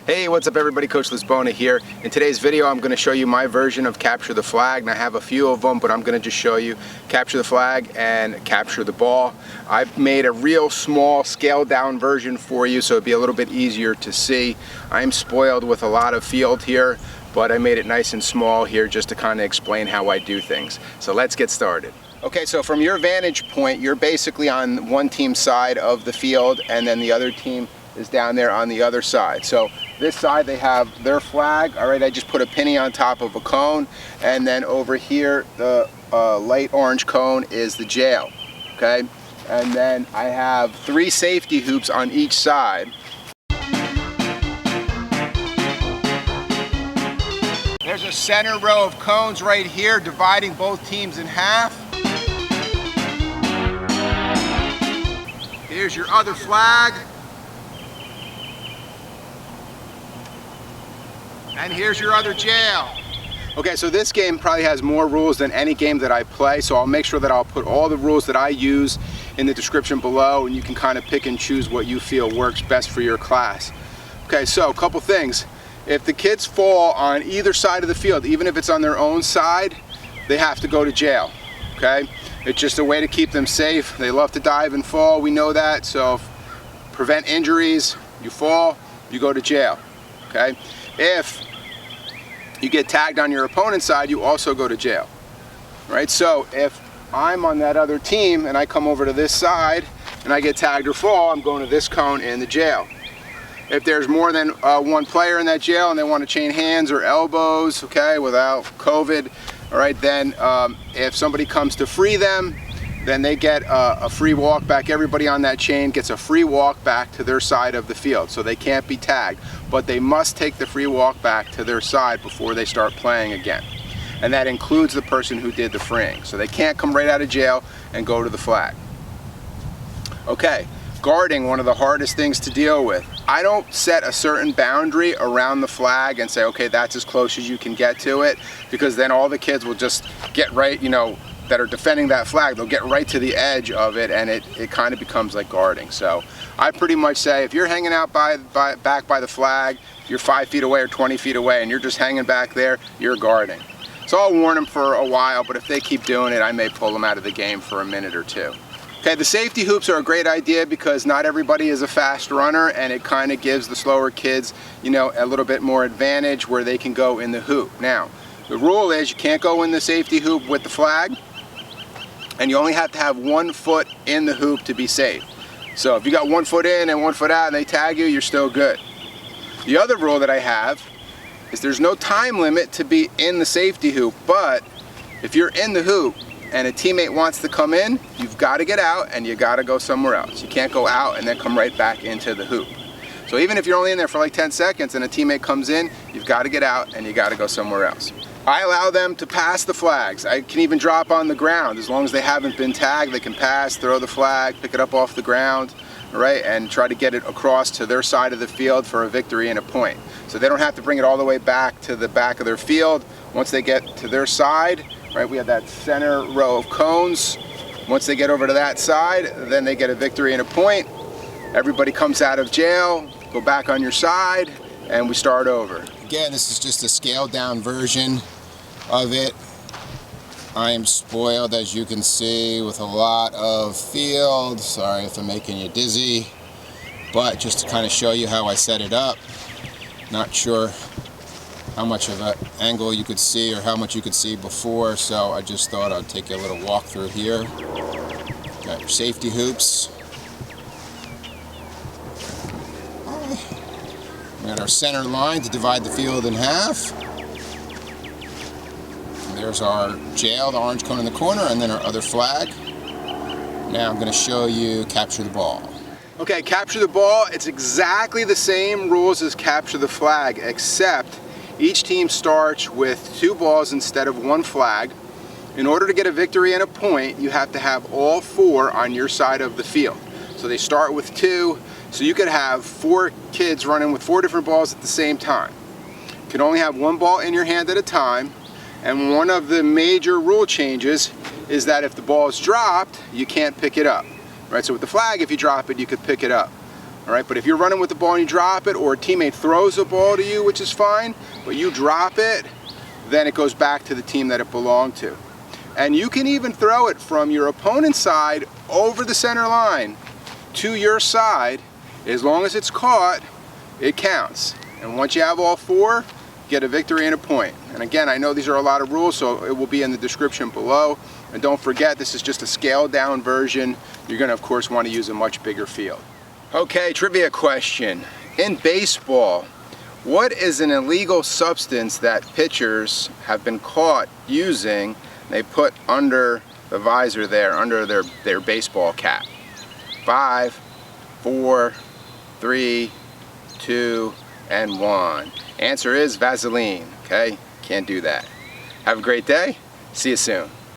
Hey, what's up everybody? Coach Lisbona here. In today's video I'm going to show you my version of capture the flag, and I have a few of them, but I'm going to just show you capture the flag and capture the ball. I've made a real small scaled down version for you so it'd be a little bit easier to see. I'm spoiled with a lot of field here, but I made it nice and small here just to kind of explain how I do things. So let's get started. Okay, so from your vantage point, you're basically on one team's side of the field, and then the other team is down there on the other side. So this side they have their flag. All right, I just put a penny on top of a cone, and then over here the light orange cone is the jail. Okay, and then I have 3 safety hoops on each side. There's a center row of cones right here dividing both teams in half. Here's your other flag. And here's your other jail. Okay, so this game probably has more rules than any game that I play, so I'll make sure that I'll put all the rules that I use in the description below, and you can kind of pick and choose what you feel works best for your class. Okay, so a couple things. If the kids fall on either side of the field, even if it's on their own side, they have to go to jail, okay? It's just a way to keep them safe. They love to dive and fall, we know that, so prevent injuries. You fall, you go to jail, okay? If you get tagged on your opponent's side, you also go to jail, right? So if I'm on that other team and I come over to this side and I get tagged or fall, I'm going to this cone in the jail. If there's more than one player in that jail and they want to chain hands or elbows, okay, without COVID, all right, then if somebody comes to free them, then they get a free walk back. Everybody on that chain gets a free walk back to their side of the field, so they can't be tagged, but they must take the free walk back to their side before they start playing again. And that includes the person who did the freeing. So they can't come right out of jail and go to the flag. Okay, guarding, one of the hardest things to deal with. I don't set a certain boundary around the flag and say, okay, that's as close as you can get to it, because then all the kids will just get right, you know, that are defending that flag, they'll get right to the edge of it, and it kind of becomes like guarding. So I pretty much say, if you're hanging out back by the flag, you're 5 feet away or 20 feet away and you're just hanging back there, you're guarding. So I'll warn them for a while, but if they keep doing it, I may pull them out of the game for a minute or two. Okay, the safety hoops are a great idea because not everybody is a fast runner, and it kind of gives the slower kids, you know, a little bit more advantage where they can go in the hoop. Now, the rule is you can't go in the safety hoop with the flag, and you only have to have 1 foot in the hoop to be safe. So if you got 1 foot in and 1 foot out and they tag you, you're still good. The other rule that I have is there's no time limit to be in the safety hoop, but if you're in the hoop and a teammate wants to come in, you've got to get out and you got to go somewhere else. You can't go out and then come right back into the hoop. So even if you're only in there for like 10 seconds and a teammate comes in, you've got to get out and you got to go somewhere else. I allow them to pass the flags. I can even drop on the ground. As long as they haven't been tagged, they can pass, throw the flag, pick it up off the ground, right, and try to get it across to their side of the field for a victory and a point. So they don't have to bring it all the way back to the back of their field. Once they get to their side, right, we have that center row of cones. Once they get over to that side, then they get a victory and a point. Everybody comes out of jail, go back on your side, and we start over. Again, this is just a scaled down version of it. I am spoiled, as you can see, with a lot of field. Sorry if I'm making you dizzy, but just to kind of show you how I set it up. Not sure how much of an angle you could see or how much you could see before, so I just thought I'd take you a little walk through here. Got your safety hoops. We got our center line to divide the field in half. There's our jail, the orange cone in the corner, and then our other flag. Now I'm going to show you capture the ball. Okay, capture the ball, it's exactly the same rules as capture the flag, except each team starts with 2 balls instead of 1 flag. In order to get a victory and a point, you have to have all 4 on your side of the field. So they start with 2, so you could have 4 kids running with 4 different balls at the same time. You can only have 1 ball in your hand at a time. And one of the major rule changes is that if the ball is dropped, you can't pick it up. Right? So with the flag, if you drop it, you could pick it up. All right, but if you're running with the ball and you drop it, or a teammate throws the ball to you, which is fine, but you drop it, then it goes back to the team that it belonged to. And you can even throw it from your opponent's side over the center line to your side. As long as it's caught, it counts. And once you have all four, you get a victory and a point. And again, I know these are a lot of rules, so it will be in the description below. And don't forget, this is just a scaled down version. You're gonna, of course, want to use a much bigger field. Okay, trivia question. In baseball, what is an illegal substance that pitchers have been caught using? They put under the visor there, under their baseball cap. 5, 4, 3, 2, and 1. Answer is Vaseline, okay? Can't do that. Have a great day. See you soon.